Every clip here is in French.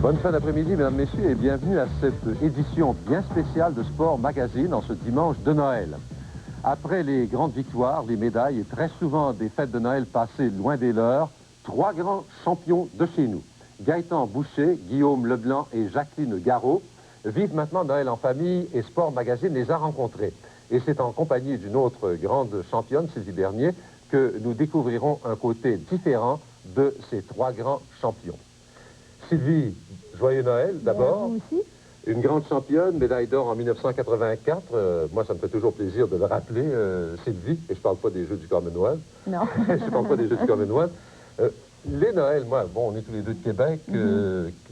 Bonne fin d'après-midi, mesdames, messieurs, et bienvenue à cette édition bien spéciale de Sport Magazine en ce dimanche de Noël. Après les grandes victoires, les médailles et très souvent des fêtes de Noël passées loin des leurs, trois grands champions de chez nous, Gaëtan Boucher, Guillaume Leblanc et Jacqueline Garot, vivent maintenant Noël en famille et Sport Magazine les a rencontrés. Et c'est en compagnie d'une autre grande championne, Sylvie Bernier, que nous découvrirons un côté différent de ces trois grands champions. Sylvie, joyeux Noël d'abord. Vous aussi. Une grande championne, médaille d'or en 1984. Moi, ça me fait toujours plaisir de le rappeler, Sylvie, et je ne parle pas des Jeux du Commonwealth. Non. Je ne parle pas des Jeux du Commonwealth. Les Noëls, moi, bon, on est tous les deux de Québec.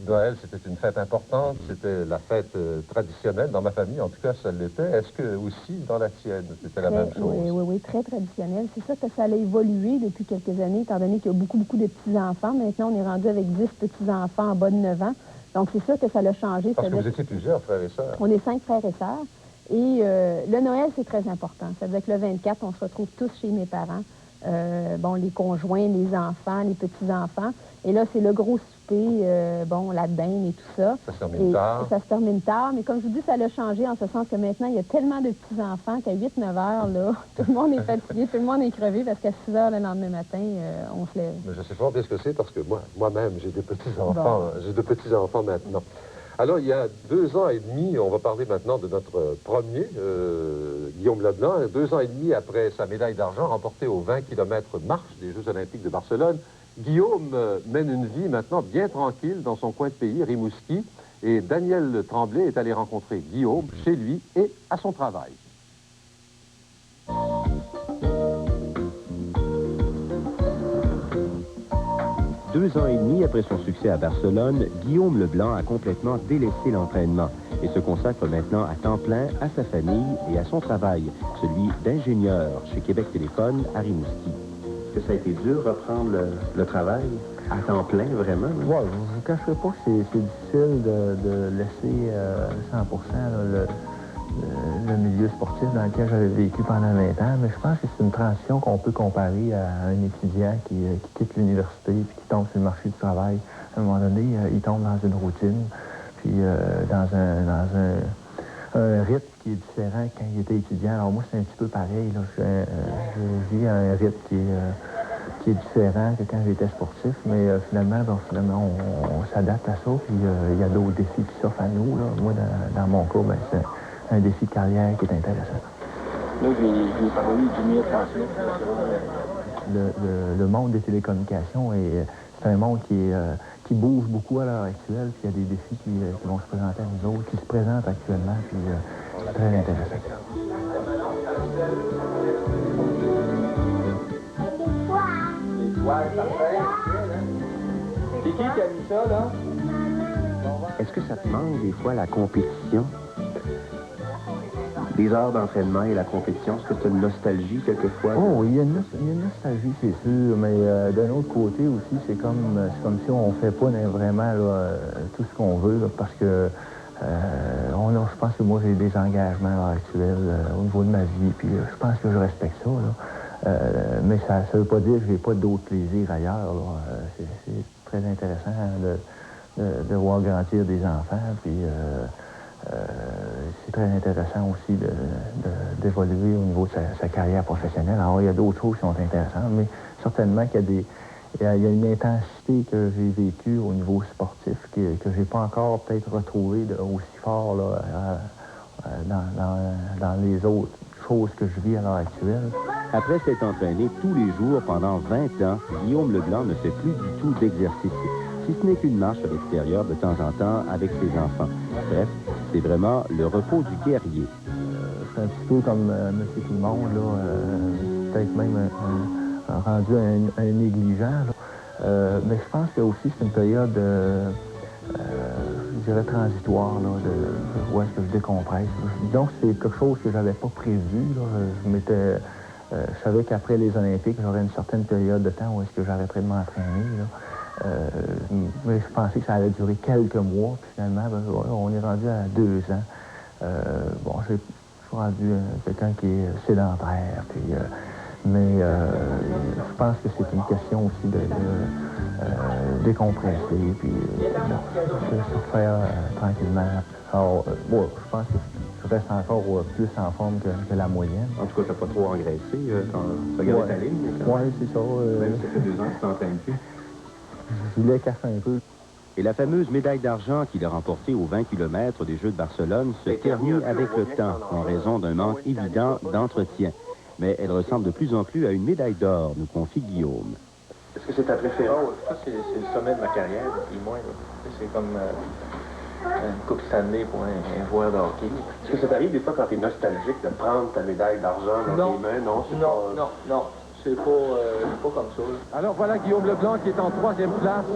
Noël, c'était une fête importante. C'était la fête traditionnelle dans ma famille. En tout cas, ça l'était. Est-ce que aussi, dans la tienne, c'était la même chose? Oui, très traditionnel. C'est ça que ça a évolué depuis quelques années, étant donné qu'il y a beaucoup de petits-enfants. Maintenant, on est rendu avec 10 petits-enfants en bas de 9 ans. Donc, c'est sûr que ça l'a changé. Parce que vous étiez plusieurs frères et sœurs. On est 5 frères et sœurs. Et le Noël, c'est très important. Ça veut dire que le 24, on se retrouve tous chez mes parents. Bon, les conjoints, les enfants, les petits-enfants. Et là, c'est le gros souper, bon, la dinde et tout ça. Ça se termine tard. Ça se termine tard. Mais comme je vous dis, ça l'a changé en ce sens que maintenant, il y a tellement de petits-enfants qu'à 8-9 heures, là, tout le monde est fatigué, tout le monde est crevé parce qu'à 6 heures le lendemain matin, on se lève. Mais je sais pas bien ce que c'est parce que moi-même, j'ai des petits-enfants. Bon. J'ai de petits-enfants maintenant. Alors, il y a 2 ans et demi, on va parler maintenant de notre premier, Guillaume Leblanc. 2 ans et demi après sa médaille d'argent remportée aux 20 km marche des Jeux olympiques de Barcelone, Guillaume mène une vie maintenant bien tranquille dans son coin de pays, Rimouski, et Daniel Tremblay est allé rencontrer Guillaume chez lui et à son travail. 2 ans et demi après son succès à Barcelone, Guillaume Leblanc a complètement délaissé l'entraînement et se consacre maintenant à temps plein à sa famille et à son travail, celui d'ingénieur chez Québec Téléphone à Rimouski. Est-ce que ça a été dur reprendre le travail à temps plein, vraiment? Oui, je ne vous cacherai pas que c'est difficile de laisser 100% là, le milieu sportif dans lequel j'avais vécu pendant 20 ans, mais je pense que c'est une transition qu'on peut comparer à un étudiant qui quitte l'université et qui tombe sur le marché du travail. À un moment donné, il tombe dans une routine, puis dans un rythme qui est différent quand il était étudiant. Alors moi, c'est un petit peu pareil. Là. Je vis un rythme qui est différent que quand j'étais sportif, mais finalement, on s'adapte à ça, puis il y a d'autres défis qui s'offrent à nous. Là. Moi, dans mon cas, ben, c'est un défi de carrière qui est intéressant. Là, j'ai parlé du milieu de pension. Le monde des télécommunications, c'est un monde qui bouge beaucoup à l'heure actuelle, puis il y a des défis qui vont se présenter à nous autres, qui se présentent actuellement, puis c'est très intéressant. C'est qui a mis ça, là? Est-ce que ça te manque des fois la compétition? Des heures d'entraînement et la compétition, est-ce que tu as une nostalgie quelquefois? Oh, il y a une nostalgie, c'est sûr, mais d'un autre côté aussi, c'est comme si on ne fait pas vraiment là, tout ce qu'on veut, là, parce que je pense que moi, j'ai des engagements à l'heure actuelle au niveau de ma vie, puis je pense que je respecte ça, là. Mais ça ne veut pas dire que je n'ai pas d'autres plaisirs ailleurs. C'est très intéressant de voir grandir des enfants, puis c'est très intéressant aussi d'évoluer au niveau de sa carrière professionnelle. Alors, il y a d'autres choses qui sont intéressantes, mais certainement qu'il y a une intensité que j'ai vécue au niveau sportif que je n'ai pas encore peut-être retrouvée aussi fort là, dans les autres choses que je vis à l'heure actuelle. Après s'être entraîné tous les jours pendant 20 ans, Guillaume Leblanc ne fait plus du tout d'exercice, si ce n'est qu'une marche à l'extérieur de temps en temps avec ses enfants. Bref, c'est vraiment le repos du guerrier. C'est un petit peu comme monsieur tout le monde, là, peut-être même rendu un négligent. Là. Mais je pense que aussi c'est une période, je dirais, transitoire, là, où est-ce que je décompresse. Donc c'est quelque chose que j'avais pas prévu. Là. Je savais qu'après les Olympiques, j'aurais une certaine période de temps où est-ce que j'arrêterais de m'entraîner. Mais je pensais que ça allait durer quelques mois. Puis finalement, on est rendu à 2 ans. Je suis rendu quelqu'un qui est sédentaire. Puis, mais je pense que c'est une question aussi de décompresser. Puis, se faire tranquillement. Alors, bon, je pense que je reste encore plus en forme que la moyenne. En tout cas, t'as pas trop engraissé quand tu regardais ta ligne. Oui, c'est ça. Même si ça fait 2 ans que tu t'entraînes plus. Je voulais casser un peu. Et la fameuse médaille d'argent qu'il a remportée aux 20 km des Jeux de Barcelone se ternit avec le temps en raison d'un manque évident d'entretien. Mais elle ressemble de plus en plus à une médaille d'or, nous confie Guillaume. Est-ce que c'est ta préférence? Ça, c'est le sommet de ma carrière, depuis moi. C'est comme une coupe Stanley pour un joueur de hockey. Est-ce que ça t'arrive des fois quand tu es nostalgique de prendre ta médaille d'argent dans tes mains? Non. C'est pas comme ça. Là. Alors voilà Guillaume Leblanc qui est en 3e place.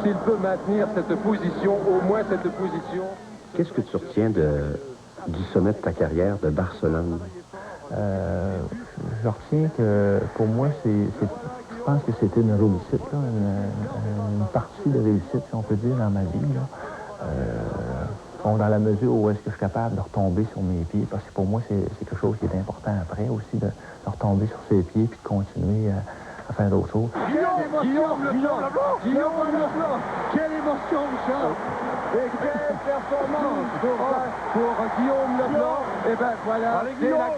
S'il peut maintenir cette position, au moins cette position. Qu'est-ce que tu retiens du sommet de ta carrière de Barcelone? Je retiens que pour moi, je pense que c'était une réussite, là, une partie de réussite, si on peut dire, dans ma vie. Là. Bon, dans la mesure où est-ce que je suis capable de retomber sur mes pieds, parce que pour moi, c'est quelque chose qui est important après aussi, de retomber sur ses pieds puis de continuer à faire d'autres choses. Guillaume Leblanc! Quelle émotion, Charles! Et quelle performance pour Guillaume Leblanc! Et bien voilà, c'est la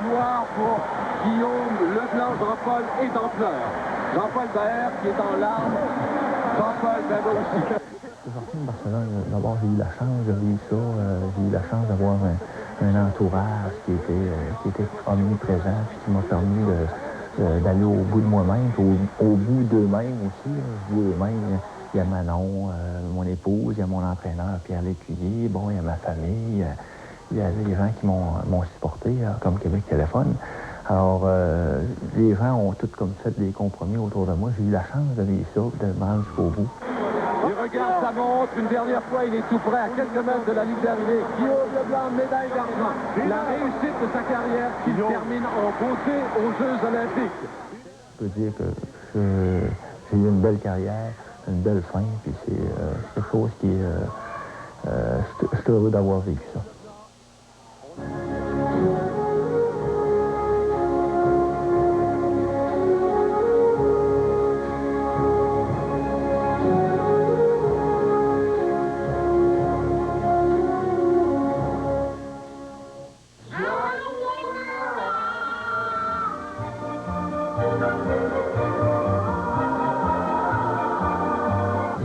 gloire pour Guillaume Leblanc. Jean-Paul est en pleurs. Jean-Paul Daher qui est en larmes. Jean-Paul, ben aussi. Je suis sorti de Barcelone. D'abord, j'ai eu la chance de vivre ça. J'ai eu la chance d'avoir un entourage qui était omniprésent, puis qui m'a permis d'aller au bout de moi-même, au bout d'eux-mêmes aussi. Au bout d'eux-mêmes, il y a Manon, mon épouse, il y a mon entraîneur Pierre Lécuyer, bon, il y a ma famille, il y a des gens qui m'ont supporté, comme Québec Téléphone. Alors, les gens ont tous comme fait des compromis autour de moi. J'ai eu la chance de vivre ça, de me rendre jusqu'au bout. Il regarde sa montre, une dernière fois, il est tout près, à quelques mètres de la ligne d'arrivée. Guillaume Leblanc, médaille d'argent. La réussite de sa carrière qu'il termine en beauté aux Jeux Olympiques. Je peux dire que j'ai eu une belle carrière, une belle fin, puis c'est quelque chose qui est... je suis heureux d'avoir vécu ça.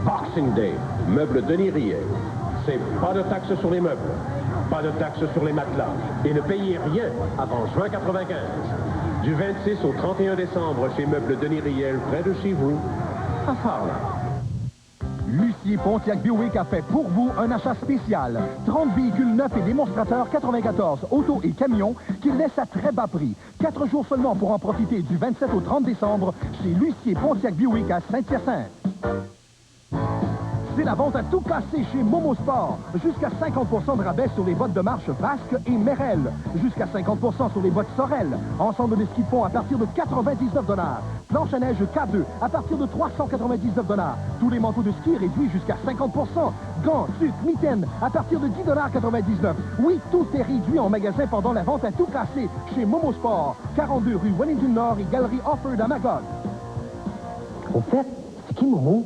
Boxing Day, meubles Denis Riel. C'est pas de taxes sur les meubles, pas de taxes sur les matelas, et ne payez rien avant juin 95. Du 26 au 31 décembre, chez Meubles Denis Riel, près de chez vous, à Farla. Lucier Pontiac Buick a fait pour vous un achat spécial. 30 véhicules neufs et démonstrateurs 94, autos et camions, qu'il laisse à très bas prix. 4 jours seulement pour en profiter du 27 au 30 décembre chez Lucier Pontiac Buick à Saint-Hyacinthe. C'est la vente à tout casser chez Momo Sport. Jusqu'à 50% de rabais sur les bottes de marche Basque et Merrell. Jusqu'à 50% sur les bottes Sorel. Ensemble de ski de fond à partir de 99 $. Planche à neige K2 à partir de 399 $. Tous les manteaux de ski réduits jusqu'à 50%. Gants, sucres, mitaines à partir de 10,99 $. Oui, tout est réduit en magasin pendant la vente à tout casser chez Momo Sport. 42 rue Wellington Nord et Galerie Offord à Magog. Au fait, c'est qui Momo?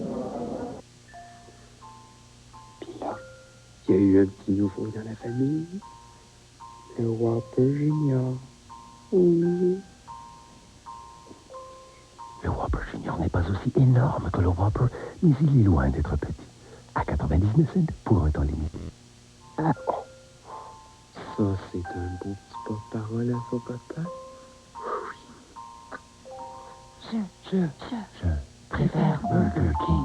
Il y a eu un petit nouveau dans la famille. Le Whopper Junior. Oui. Le Whopper Junior n'est pas aussi énorme que le Whopper, mais il est loin d'être petit. À 99 cents pour un temps limité. Ah, oh. Ça, c'est un beau petit porte-parole à son papa. Oui. Je préfère Burger King.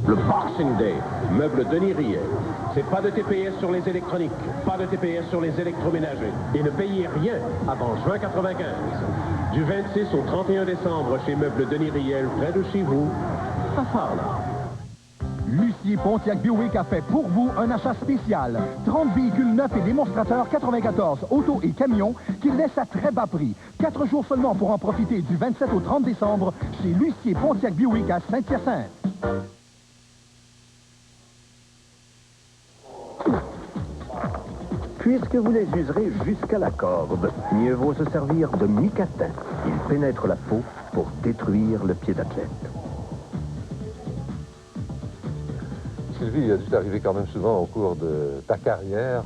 Le Boxing Day, meubles Denis Riel. C'est pas de TPS sur les électroniques, pas de TPS sur les électroménagers. Et ne payez rien avant juin 95. Du 26 au 31 décembre, chez Meubles Denis Riel, près de chez vous, à Farla. Lucier Pontiac Buick a fait pour vous un achat spécial. 30 véhicules neufs et démonstrateurs 94, autos et camions, qu'il laisse à très bas prix. 4 jours seulement pour en profiter du 27 au 30 décembre chez Lucier Pontiac Buick à Saint-Hyacinthe. Puisque vous les userez jusqu'à la corde, mieux vaut se servir de micatin. Il pénètre la peau pour détruire le pied d'athlète. Sylvie, il a dû t'arriver quand même souvent au cours de ta carrière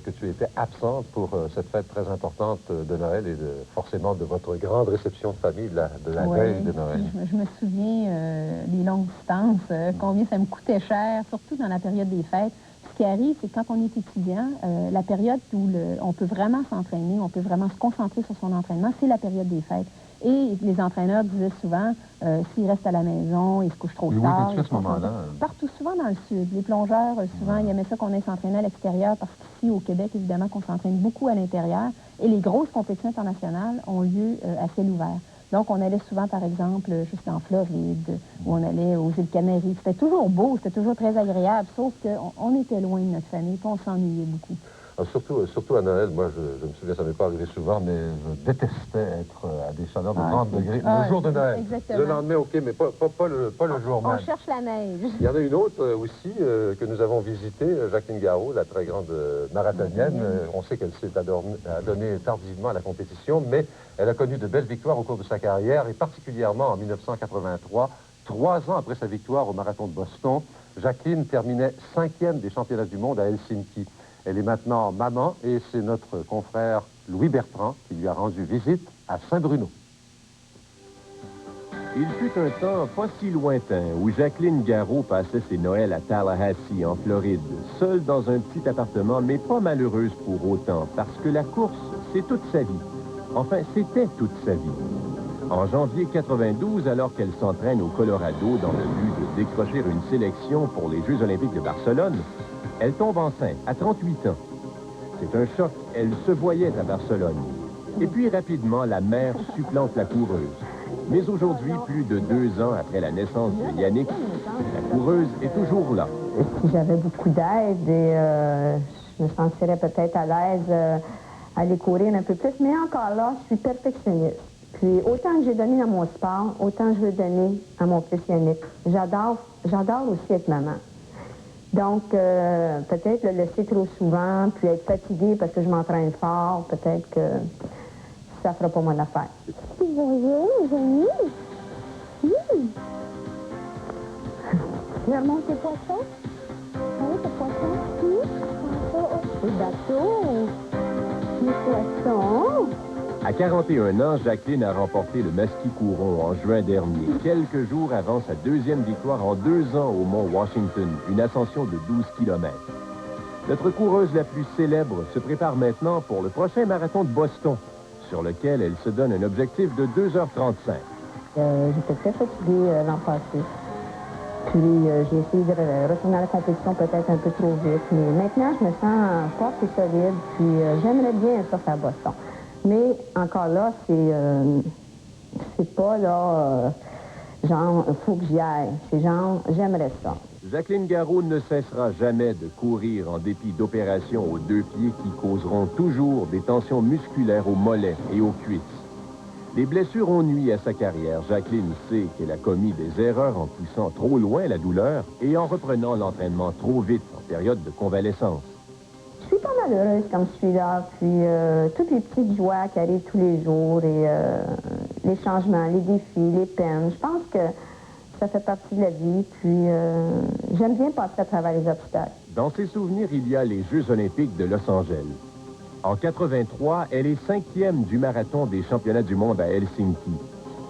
que tu étais absente pour cette fête très importante de Noël et forcément de votre grande réception de famille de la veille de Noël. Je me souviens des longues distances, combien ça me coûtait cher, surtout dans la période des fêtes. Ce qui arrive, c'est que quand on est étudiant, la période où on peut vraiment s'entraîner, on peut vraiment se concentrer sur son entraînement, c'est la période des fêtes. Et les entraîneurs disaient souvent, s'ils restent à la maison, ils se couchent trop tard. Oui, à ce moment-là. Partout, souvent dans le sud. Les plongeurs, souvent, ils aimaient ça qu'on aille s'entraîner à l'extérieur parce qu'ici, au Québec, évidemment, qu'on s'entraîne beaucoup à l'intérieur. Et les grosses compétitions internationales ont lieu à ciel ouvert. Donc, on allait souvent, par exemple, juste en Floride, où on allait aux îles Canaries. C'était toujours beau, c'était toujours très agréable, sauf qu'on était loin de notre famille, puis on s'ennuyait beaucoup. Surtout à Noël, moi, je me souviens, ça ne m'est pas arrivé souvent, mais je détestais être à des chaleurs de 30 degrés le jour de Noël. Exactement. Le lendemain, OK, mais pas le jour même. On cherche la neige. Il y en a une autre aussi que nous avons visitée, Jacqueline Garraud, la très grande marathonienne. On sait qu'elle s'est adonnée tardivement à la compétition, mais elle a connu de belles victoires au cours de sa carrière, et particulièrement en 1983, 3 ans après sa victoire au marathon de Boston, Jacqueline terminait 5e des championnats du monde à Helsinki. Elle est maintenant maman et c'est notre confrère Louis Bertrand qui lui a rendu visite à Saint-Bruno. Il fut un temps pas si lointain où Jacqueline Garraud passait ses Noëls à Tallahassee, en Floride, seule dans un petit appartement, mais pas malheureuse pour autant, parce que la course, c'est toute sa vie. Enfin, c'était toute sa vie. En janvier 92, alors qu'elle s'entraîne au Colorado dans le but de décrocher une sélection pour les Jeux olympiques de Barcelone, elle tombe enceinte à 38 ans. C'est un choc, elle se voyait à Barcelone. Et puis rapidement, la mère supplante la coureuse. Mais aujourd'hui, plus de 2 ans après la naissance de Yannick, la coureuse est toujours là. Si j'avais beaucoup d'aide et je me sentirais peut-être à l'aise à aller courir un peu plus, mais encore là, je suis perfectionniste. Puis autant que j'ai donné à mon sport, autant je veux donner à mon fils Yannick. J'adore aussi être maman. Donc, peut-être le laisser trop souvent, puis être fatiguée parce que je m'entraîne fort, peut-être que ça ne fera pas mon affaire. Bonjour, Jenny. Je remonte tes poissons? Oui, tes poissons? Les bateaux? Les poissons? À 41 ans, Jacqueline a remporté le Maski-Couron en juin dernier, quelques jours avant sa 2e victoire en 2 ans au Mont Washington, une ascension de 12 km. Notre coureuse la plus célèbre se prépare maintenant pour le prochain marathon de Boston, sur lequel elle se donne un objectif de 2h35. J'étais très fatiguée l'an passé. Puis j'ai essayé de retourner à la compétition peut-être un peu trop vite. Mais maintenant, je me sens forte et solide. Puis j'aimerais bien ça faire Boston. Mais encore là, c'est pas là, genre, faut que j'y aille. C'est genre, j'aimerais ça. Jacqueline Garraud ne cessera jamais de courir en dépit d'opérations aux 2 pieds qui causeront toujours des tensions musculaires aux mollets et aux cuisses. Les blessures ont nui à sa carrière. Jacqueline sait qu'elle a commis des erreurs en poussant trop loin la douleur et en reprenant l'entraînement trop vite en période de convalescence. Je suis pas malheureuse comme je suis là, puis toutes les petites joies qui arrivent tous les jours et les changements, les défis, les peines, je pense que ça fait partie de la vie, puis j'aime bien passer à travers les obstacles. Dans ses souvenirs, il y a les Jeux olympiques de Los Angeles. En 83, elle est 5e du marathon des championnats du monde à Helsinki.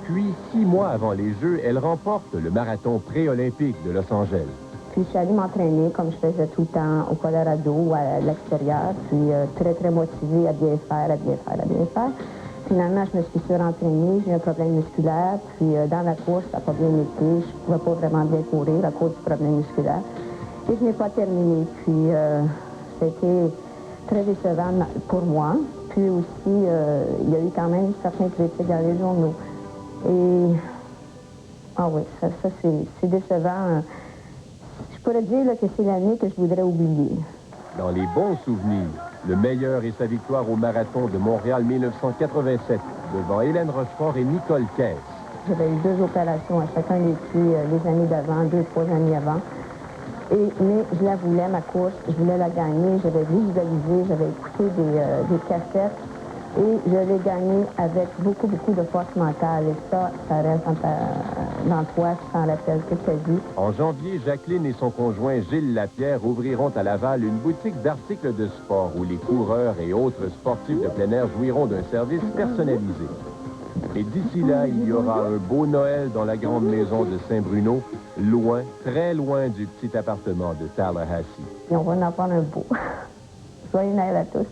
Puis, 6 mois avant les Jeux, elle remporte le marathon pré-olympique de Los Angeles. Puis je suis allée m'entraîner comme je faisais tout le temps au Colorado ou à l'extérieur, puis très, très motivée à bien faire. Finalement, je me suis surentraînée, j'ai eu un problème musculaire, puis dans la course, ça n'a pas bien été, je ne pouvais pas vraiment bien courir à cause du problème musculaire. Et je n'ai pas terminé, puis c'était très décevant pour moi. Puis aussi, il y a eu quand même certaines critiques dans les journaux. Et, ah oui, ça c'est décevant. Je pourrais dire là, que c'est l'année que je voudrais oublier. Dans les bons souvenirs, le meilleur est sa victoire au marathon de Montréal 1987, devant Hélène Rochefort et Nicole Caisse. J'avais eu 2 opérations à chacun des pieds les années d'avant, 2-3 années avant. Mais je la voulais, ma course, je voulais la gagner, j'avais visualisé, j'avais écouté des cassettes Et je l'ai gagné avec beaucoup de force mentale. Et ça reste dans toi, tu t'en rappelles toute ta vie. En janvier, Jacqueline et son conjoint Gilles Lapierre ouvriront à Laval une boutique d'articles de sport où les coureurs et autres sportifs de plein air jouiront d'un service personnalisé. Et d'ici là, il y aura un beau Noël dans la grande maison de Saint-Bruno, loin, très loin du petit appartement de Tallahassee. Et on va en avoir un beau. Joyeux Noël à tous.